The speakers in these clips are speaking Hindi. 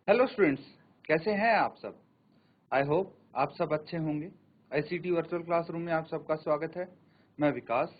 हेलो स्टूडेंट्स, कैसे हैं आप सब। आई होप आप सब अच्छे होंगे। आईसीटी वर्चुअल क्लासरूम में आप सबका स्वागत है। मैं विकास।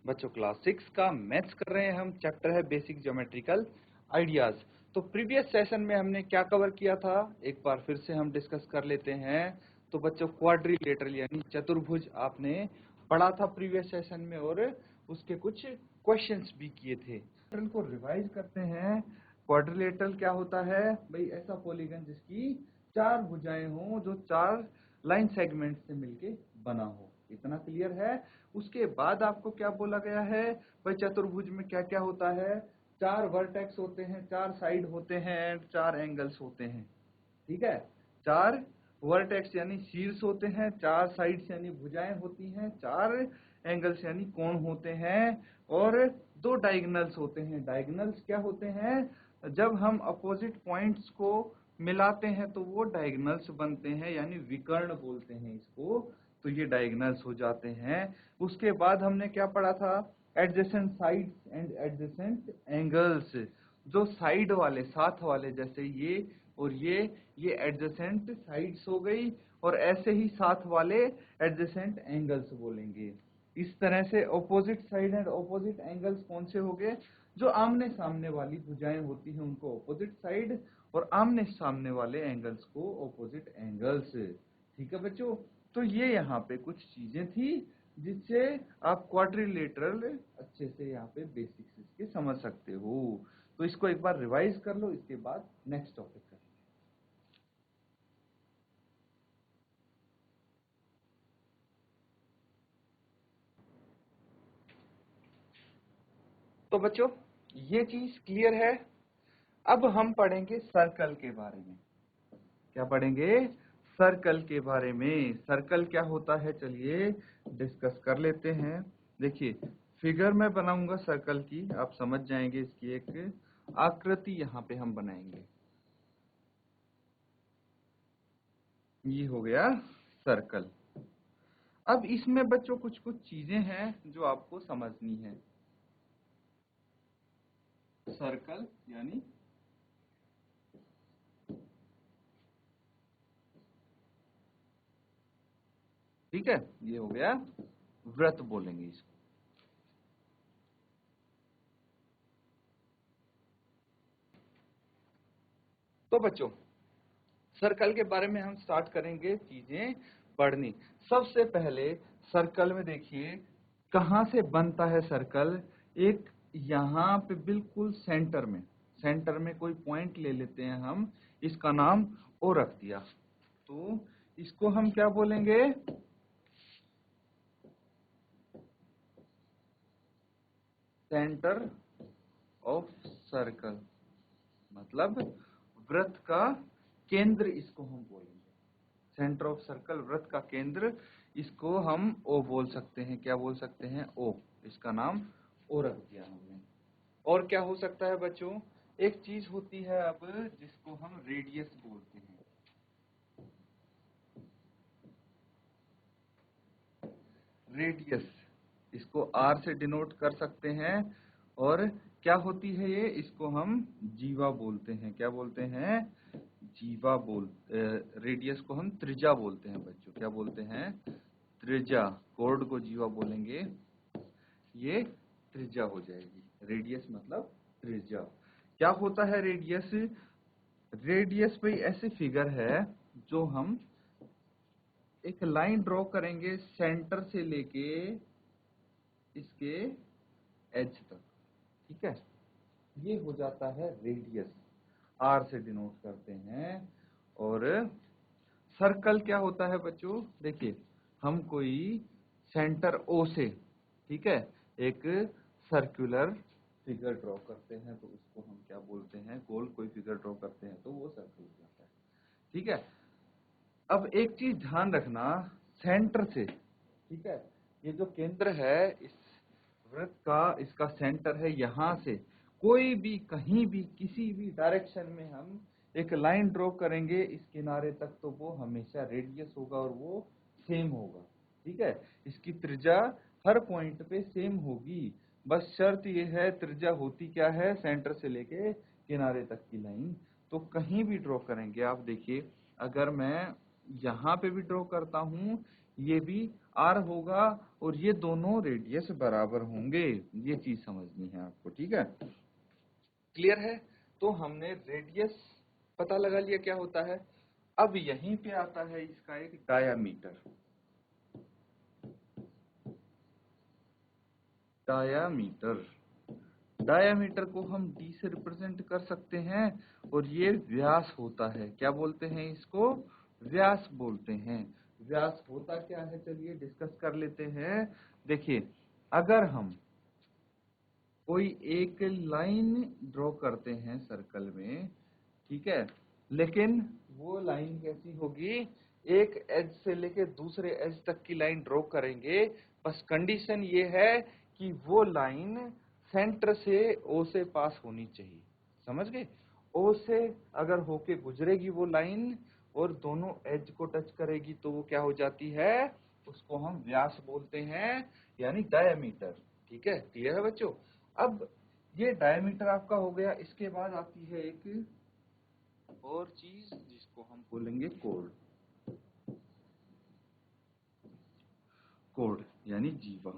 बच्चों, क्लास 6 का मैथ्स कर रहे हैं हम। चैप्टर है बेसिक ज्योमेट्रिकल आइडियाज। तो प्रीवियस सेशन में हमने क्या कवर किया था, एक बार फिर से हम डिस्कस कर लेते हैं। तो बच्चों, क्वाड्रिलेटरल यानी चतुर्भुज आपने पढ़ा था प्रीवियस सेशन में, और उसके कुछ क्वेश्चंस भी किए थे। को रिवाइज करते हैं। क्वाड्रिलेटरल क्या होता है भाई? ऐसा पॉलीगन जिसकी चार भुजाएं हों, जो चार लाइन सेगमेंट से मिलके बना हो। इतना क्लियर है। उसके बाद आपको क्या बोला गया है भाई? चतुर्भुज में क्या क्या होता है? चार वर्टेक्स होते हैं, चार साइड होते हैं, एंड चार एंगल्स होते हैं। ठीक है। चार वर्टेक्स यानी शीर्ष होते हैं, चार साइड्स यानी भुजाएं होती हैं, चार एंगल्स यानी कोण होते हैं, और दो डायगोनल्स होते हैं। डायगोनल्स क्या होते हैं? जब हम अपोजिट पॉइंट्स को मिलाते हैं तो वो डायगोनल्स बनते हैं, यानी विकर्ण बोलते हैं इसको। तो ये डायगोनल्स हो जाते हैं। उसके बाद हमने क्या पढ़ा था? Adjacent sides and adjacent angles. जो साइड वाले, साथ वाले, जैसे ये और ये एडजेसेंट साइड्स हो गई, और ऐसे ही साथ वाले एडजेसेंट एंगल्स बोलेंगे। इस तरह से opposite side and opposite angles कौन से हो गए? जो आमने सामने वाली भुजाएं होती हैं उनको ऑपोजिट साइड, और आमने सामने वाले एंगल्स को ऑपोजिट एंगल्स। ठीक है बच्चों। तो ये यहाँ पे कुछ चीजें थी जिससे आप क्वाड्रिलेटरल अच्छे से यहाँ पे बेसिक्स इसके समझ सकते हो। तो इसको एक बार रिवाइज कर लो, इसके बाद नेक्स्ट टॉपिक कर लो। तो बच्चों, ये चीज क्लियर है। अब हम पढ़ेंगे सर्कल के बारे में। क्या पढ़ेंगे? सर्कल के बारे में। सर्कल क्या होता है, चलिए डिस्कस कर लेते हैं। देखिए, फिगर में बनाऊंगा सर्कल की, आप समझ जाएंगे। इसकी एक आकृति यहाँ पे हम बनाएंगे। ये हो गया सर्कल। अब इसमें बच्चों कुछ कुछ चीजें हैं जो आपको समझनी है। सर्कल यानी ठीक है, ये हो गया वृत्त बोलेंगे इसको। तो बच्चों, सर्कल के बारे में हम स्टार्ट करेंगे चीजें पढ़नी। सबसे पहले सर्कल में देखिए कहां से बनता है सर्कल। एक यहाँ पे बिल्कुल सेंटर में कोई पॉइंट ले लेते हैं हम, इसका नाम ओ रख दिया। तो इसको हम क्या बोलेंगे? सेंटर ऑफ सर्कल, मतलब वृत्त का केंद्र इसको हम बोलेंगे। सेंटर ऑफ सर्कल, वृत्त का केंद्र, इसको हम ओ बोल सकते हैं। क्या बोल सकते हैं? ओ। इसका नाम ओ रख दिया हमने। और क्या हो सकता है बच्चों? एक चीज होती है अब जिसको हम रेडियस बोलते हैं। रेडियस, इसको आर से डिनोट कर सकते हैं। और क्या होती है ये? इसको हम जीवा बोलते हैं। क्या बोलते हैं? जीवा रेडियस को हम त्रिज्या बोलते हैं बच्चों। क्या बोलते हैं? त्रिज्या। कोड को जीवा बोलेंगे, ये त्रिज्या हो जाएगी। रेडियस मतलब त्रिज्या। क्या होता है रेडियस? रेडियस भाई ऐसी फिगर है जो हम एक लाइन ड्रॉ करेंगे सेंटर से लेके इसके एज तक। ठीक है, ये हो जाता है रेडियस। आर से डिनोट करते हैं। और सर्कल क्या होता है बच्चों? देखिए, हम कोई सेंटर ओ से, ठीक है, एक सर्कुलर फिगर ड्रॉ करते हैं तो उसको हम क्या बोलते हैं? गोल कोई फिगर ड्रॉ करते हैं तो वो सर्कल हो जाता है। ठीक है। अब एक चीज ध्यान रखना, सेंटर से, ठीक है, ये जो केंद्र है इस वृत्त का, इसका सेंटर है। यहां से कोई भी, कहीं भी, किसी भी डायरेक्शन में हम एक लाइन ड्रॉ करेंगे इस किनारे तक, तो वो हमेशा रेडियस होगा और वो सेम होगा। ठीक है। इसकी त्रिज्या हर पॉइंट पे सेम होगी। बस शर्त ये है, त्रिज्या होती क्या है? सेंटर से लेके किनारे तक की लाइन तो कहीं भी ड्रॉ करेंगे आप देखिए, अगर मैं यहाँ पे भी ड्रॉ करता हूँ, ये भी आर होगा और ये दोनों रेडियस बराबर होंगे। ये चीज समझनी है आपको, ठीक है? क्लियर है? तो हमने रेडियस पता लगा लिया क्या होता है। अब यहीं पे आता है इसका एक डायामीटर। डायामीटर डायामीटर को हम डी से रिप्रेजेंट कर सकते हैं और ये व्यास होता है। क्या बोलते हैं इसको? व्यास बोलते हैं। व्यास होता क्या है, चलिए डिस्कस कर लेते हैं। देखिए, अगर हम कोई एक लाइन ड्रॉ करते हैं सर्कल में, ठीक है, लेकिन वो लाइन कैसी होगी? एक एज से लेके दूसरे एज तक की लाइन ड्रॉ करेंगे, बस कंडीशन ये है कि वो लाइन सेंटर से ओ से पास होनी चाहिए। समझ गए? ओ से अगर होके गुजरेगी वो लाइन और दोनों एज को टच करेगी तो वो क्या हो जाती है? उसको हम व्यास बोलते हैं, यानी डायमीटर। ठीक है? क्लियर है बच्चों? अब ये डायमीटर आपका हो गया। इसके बाद आती है एक और चीज जिसको हम बोलेंगे कोड। कोड यानी जीवा।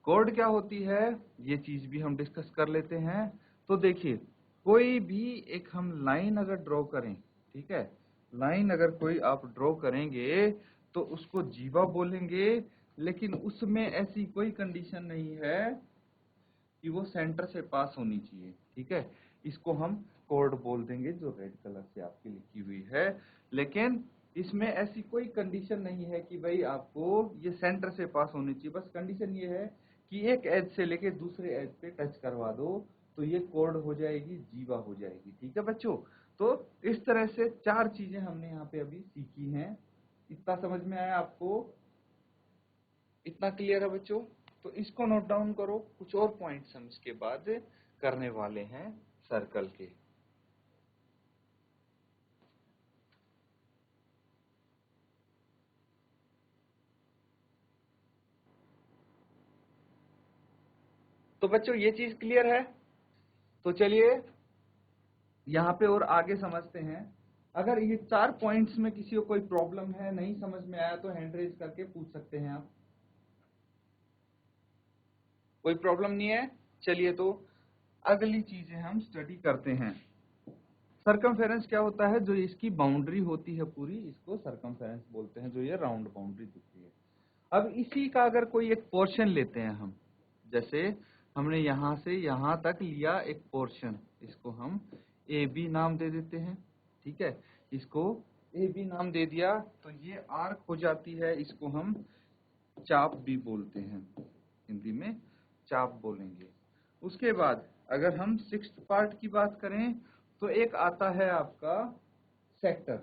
कोड क्या होती है, ये चीज भी हम डिस्कस कर लेते हैं। तो देखिए, कोई भी एक हम लाइन अगर ड्रॉ करें, ठीक है, लाइन अगर कोई आप ड्रॉ करेंगे तो उसको जीवा बोलेंगे, लेकिन उसमें ऐसी कोई कंडीशन नहीं है कि वो सेंटर से पास होनी चाहिए। ठीक है, इसको हम कोड बोल देंगे, जो रेड कलर से आपकी लिखी हुई है। लेकिन इसमें ऐसी कोई कंडीशन नहीं है कि भाई आपको ये सेंटर से पास होनी चाहिए। बस कंडीशन ये है कि एक एज से लेके दूसरे एज पे टच करवा दो तो ये कोड हो जाएगी, जीवा हो जाएगी। ठीक है बच्चों? तो इस तरह से 4 चीजें हमने यहाँ पे अभी सीखी हैं। इतना समझ में आया आपको? इतना क्लियर है बच्चों? तो इसको नोट डाउन करो। कुछ और पॉइंट्स हम इसके बाद करने वाले हैं सर्कल के। तो बच्चों ये चीज क्लियर है? तो चलिए यहाँ पे और आगे समझते हैं। अगर ये 4 पॉइंट्स में किसी को कोई प्रॉब्लम है, नहीं समझ में आया, तो हैंड रेज करके पूछ सकते हैं आप। कोई प्रॉब्लम नहीं है? चलिए तो अगली चीजें हम स्टडी करते हैं। सरकमफेरेंस क्या होता है? जो इसकी बाउंड्री होती है पूरी, इसको सरकमफेरेंस बोलते हैं, जो ये राउंड बाउंड्री दिखती है। अब इसी का अगर कोई एक पोर्शन लेते हैं हम, जैसे हमने यहां से यहां तक लिया एक पोर्शन, इसको हम ए बी नाम दे देते हैं। ठीक है, इसको ए बी नाम दे दिया तो ये आर्क हो जाती है, इसको हम चाप भी बोलते हैं, हिंदी में चाप बोलेंगे। उसके बाद अगर हम 6th पार्ट की बात करें तो एक आता है आपका सेक्टर।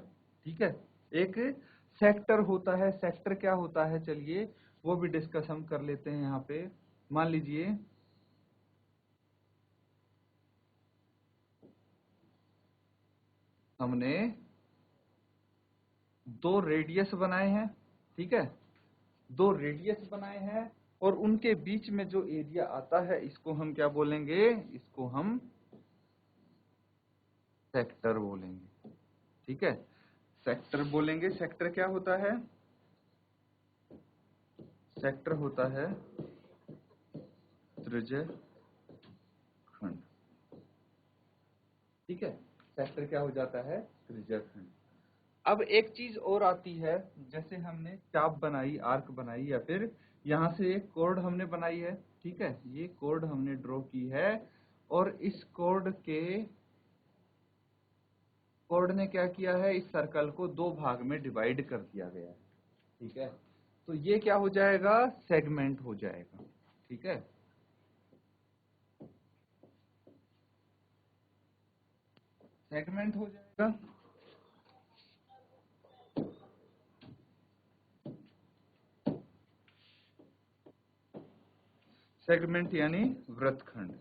ठीक है, एक सेक्टर होता है। सेक्टर क्या होता है, चलिए वो भी डिस्कस हम कर लेते हैं यहाँ पे। मान लीजिए हमने 2 रेडियस बनाए हैं। ठीक है, 2 रेडियस बनाए हैं और उनके बीच में जो एरिया आता है इसको हम क्या बोलेंगे? इसको हम सेक्टर बोलेंगे। ठीक है, सेक्टर बोलेंगे। सेक्टर क्या होता है? सेक्टर होता है त्रिज्य खंड। ठीक है, सेक्टर क्या हो जाता है? त्रिज्या खंड। अब एक चीज और आती है, जैसे हमने चाप बनाई, आर्क बनाई, या फिर यहाँ से एक कोर्ड हमने बनाई है। ठीक है, ये कोर्ड हमने ड्रॉ की है और इस कोर्ड ने क्या किया है? इस सर्कल को 2 भाग में डिवाइड कर दिया गया है। ठीक है, तो ये क्या हो जाएगा? सेगमेंट हो जाएगा। ठीक है, सेगमेंट हो जाएगा। सेगमेंट यानी वृत्तखंड।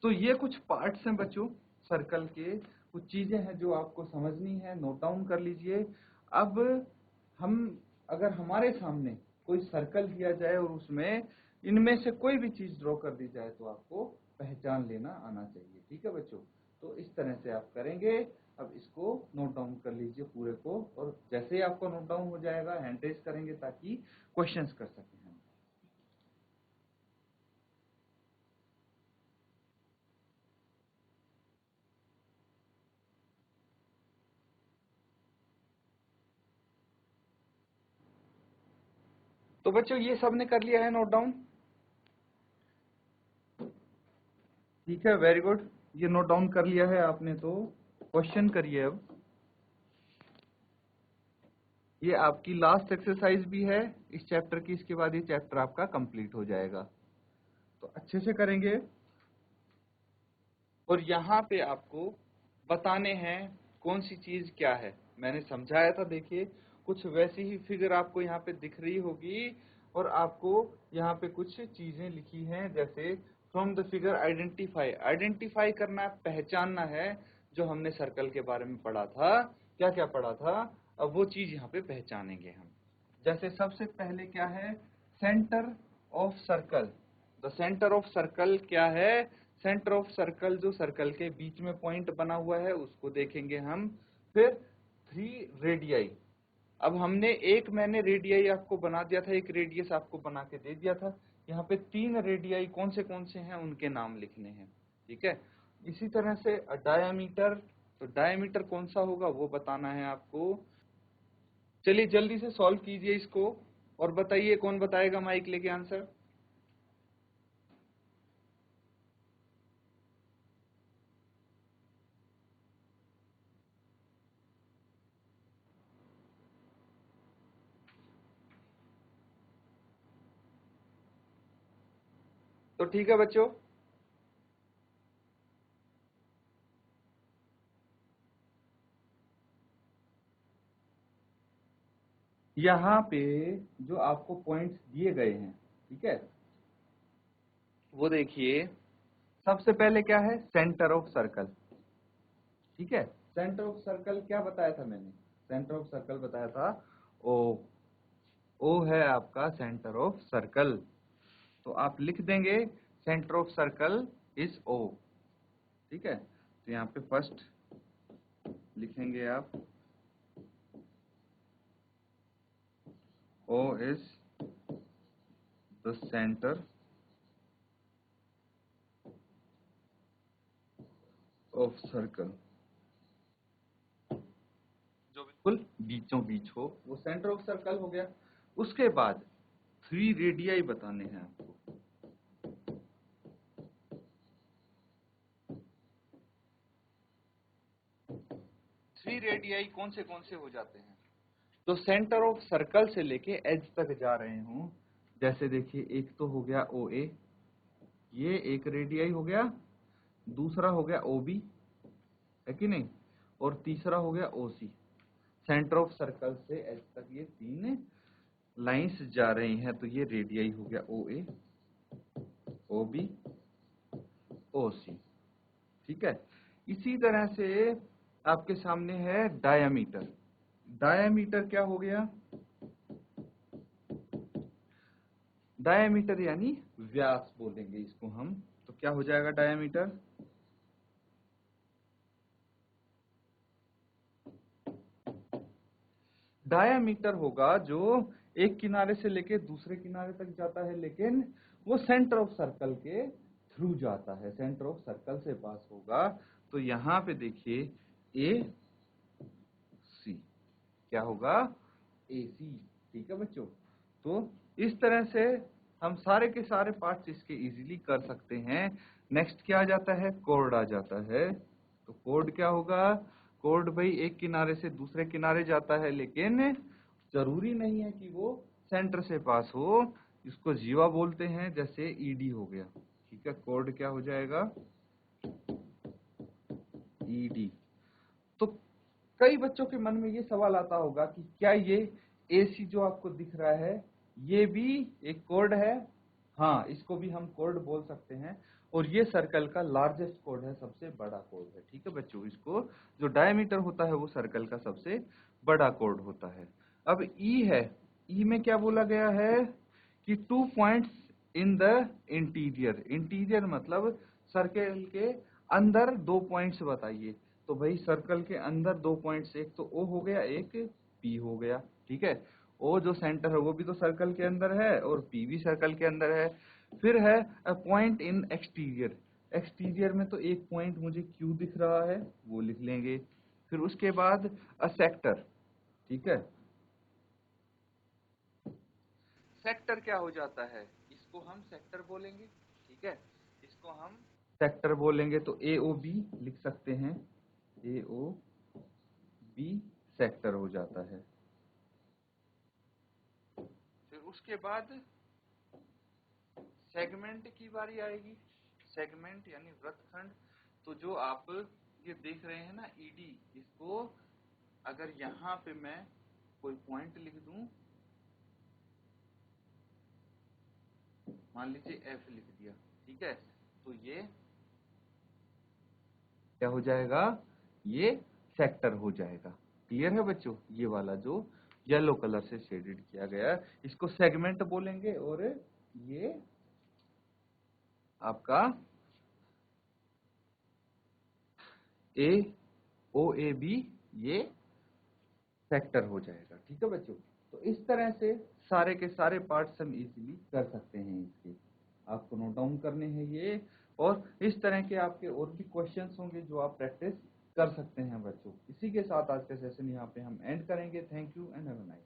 तो ये कुछ पार्ट्स हैं बच्चों सर्कल के, कुछ चीजें हैं जो आपको समझनी है, नोट डाउन कर लीजिए। अब हम अगर हमारे सामने कोई सर्कल दिया जाए और उसमें इनमें से कोई भी चीज ड्रॉ कर दी जाए तो आपको पहचान लेना आना चाहिए। ठीक है बच्चों, तो इस तरह से आप करेंगे। अब इसको नोट डाउन कर लीजिए पूरे को, और जैसे ही आपको नोट डाउन हो जाएगा हैंड रेज करेंगे ताकि क्वेश्चंस कर सकें हम। तो बच्चों ये सबने कर लिया है नोट डाउन? ठीक है, वेरी गुड। ये नोट डाउन कर लिया है आपने, तो क्वेश्चन करिए अब। ये आपकी लास्ट एक्सरसाइज भी है इस चैप्टर की, इसके बाद ये चैप्टर आपका कंप्लीट हो जाएगा। तो अच्छे से करेंगे, और यहाँ पे आपको बताने हैं कौन सी चीज क्या है। मैंने समझाया था, देखिए कुछ वैसी ही फिगर आपको यहाँ पे दिख रही होगी, और आपको यहाँ पे कुछ चीजें लिखी हैं, जैसे from the figure identify. Identify करना, पहचानना है, जो हमने सर्कल के बारे में पढ़ा था। क्या क्या पढ़ा था, अब वो चीज यहाँ पे पहचानेंगे हम। जैसे सबसे पहले क्या है, centre of circle. The centre of circle क्या है? सेंटर ऑफ सर्कल जो सर्कल के बीच में पॉइंट बना हुआ है उसको देखेंगे हम। फिर 3 रेडियाई। अब मैंने रेडियाई आपको बना दिया था, एक रेडियस आपको बना के दे दिया था। यहाँ पे 3 रेडियाई कौन से हैं उनके नाम लिखने हैं। ठीक है, इसी तरह से डायामीटर, तो डायामीटर कौन सा होगा वो बताना है आपको। चलिए जल्दी से सॉल्व कीजिए इसको, और बताइए कौन बताएगा माइक लेके आंसर। तो ठीक है बच्चों, यहाँ पे जो आपको पॉइंट्स दिए गए हैं, ठीक है, वो देखिए। सबसे पहले क्या है, सेंटर ऑफ सर्कल। ठीक है, सेंटर ऑफ सर्कल क्या बताया था मैंने? सेंटर ऑफ सर्कल बताया था ओ। ओ है आपका सेंटर ऑफ सर्कल, तो आप लिख देंगे centre of circle is O. ठीक है, तो यहाँ पे फर्स्ट लिखेंगे आप, O is the centre of circle, जो बिल्कुल बीचों बीच हो वो सेंटर ऑफ सर्कल हो गया। उसके बाद 3 रेडियाई बताने हैं आपको। 3 रेडियाई कौन से हो जाते हैं, तो सेंटर ऑफ सर्कल से लेके एज तक जा रहे हूं। जैसे देखिए, एक तो हो गया ओ ए, ये एक रेडियाई हो गया। दूसरा हो गया ओ बी, है कि नहीं, और तीसरा हो गया ओ सी। सेंटर ऑफ सर्कल से एज तक ये 3 लाइंस जा रही हैं, तो ये रेडियाई हो गया ओ ए, ओ बी, ओ सी। ठीक है, इसी तरह से आपके सामने है डायामीटर। डायामीटर क्या हो गया, डायामीटर यानी व्यास बोलेंगे इसको हम। तो क्या हो जाएगा डायामीटर, डायामीटर होगा जो एक किनारे से लेके दूसरे किनारे तक जाता है, लेकिन वो सेंटर ऑफ सर्कल के थ्रू जाता है, सेंटर ऑफ सर्कल से पास होगा। तो यहाँ पे देखिए ए सी, क्या होगा, ए सी। ठीक है बच्चों, तो इस तरह से हम सारे के सारे पार्ट्स इसके इजीली कर सकते हैं। नेक्स्ट क्या आ जाता है, कोड आ जाता है। तो कोड क्या होगा, कोड भाई एक किनारे से दूसरे किनारे जाता है, लेकिन जरूरी नहीं है कि वो सेंटर से पास हो। इसको जीवा बोलते हैं, जैसे ईडी हो गया। ठीक है, कोड क्या हो जाएगा, ईडी। तो कई बच्चों के मन में ये सवाल आता होगा कि क्या ये एसी जो आपको दिख रहा है ये भी एक कोड है? हाँ, इसको भी हम कोड बोल सकते हैं, और ये सर्कल का लार्जेस्ट कोड है, सबसे बड़ा कोड है। ठीक है बच्चों, इसको जो डायमीटर होता है वो सर्कल का सबसे बड़ा कोड होता है। अब ई है, ई में क्या बोला गया है कि 2 points in the interior, interior मतलब सर्कल के अंदर 2 पॉइंट्स बताइए। तो भाई सर्कल के अंदर 2 पॉइंट्स, एक तो ओ हो गया, एक पी हो गया, ठीक है। ओ जो सेंटर है वो भी तो सर्कल के अंदर है और पी भी सर्कल के अंदर है। फिर है a point in exterior, exterior में तो एक पॉइंट मुझे क्यू दिख रहा है, वो लिख लेंगे। फिर उसके बाद अ सेक्टर, ठीक है। सेक्टर क्या हो जाता है, इसको हम सेक्टर बोलेंगे, ठीक है। इसको हम सेक्टर बोलेंगे तो ए ओ बी लिख सकते हैं, ए ओ बी सेक्टर हो जाता है। फिर उसके बाद सेगमेंट की बारी आएगी। सेगमेंट यानी वृत्तखंड। तो जो आप ये देख रहे हैं ना ईडी, इसको अगर यहाँ पे मैं कोई पॉइंट लिख दूं, मान लीजिए एफ लिख दिया, ठीक है, तो ये क्या हो जाएगा, ये सेक्टर हो जाएगा। क्लियर है बच्चों, ये वाला जो येलो कलर से शेडेड किया गया है इसको सेगमेंट बोलेंगे, और ये आपका ए ओ ए बी ये सेक्टर हो जाएगा, ठीक है बच्चों। तो इस तरह से सारे के सारे पार्ट्स हम इजीली कर सकते हैं इसके, आपको नोट डाउन करने हैं ये। और इस तरह के आपके और भी क्वेश्चंस होंगे जो आप प्रैक्टिस कर सकते हैं बच्चों। इसी के साथ आज का सेशन यहाँ पे हम एंड करेंगे। Thank you and have a nice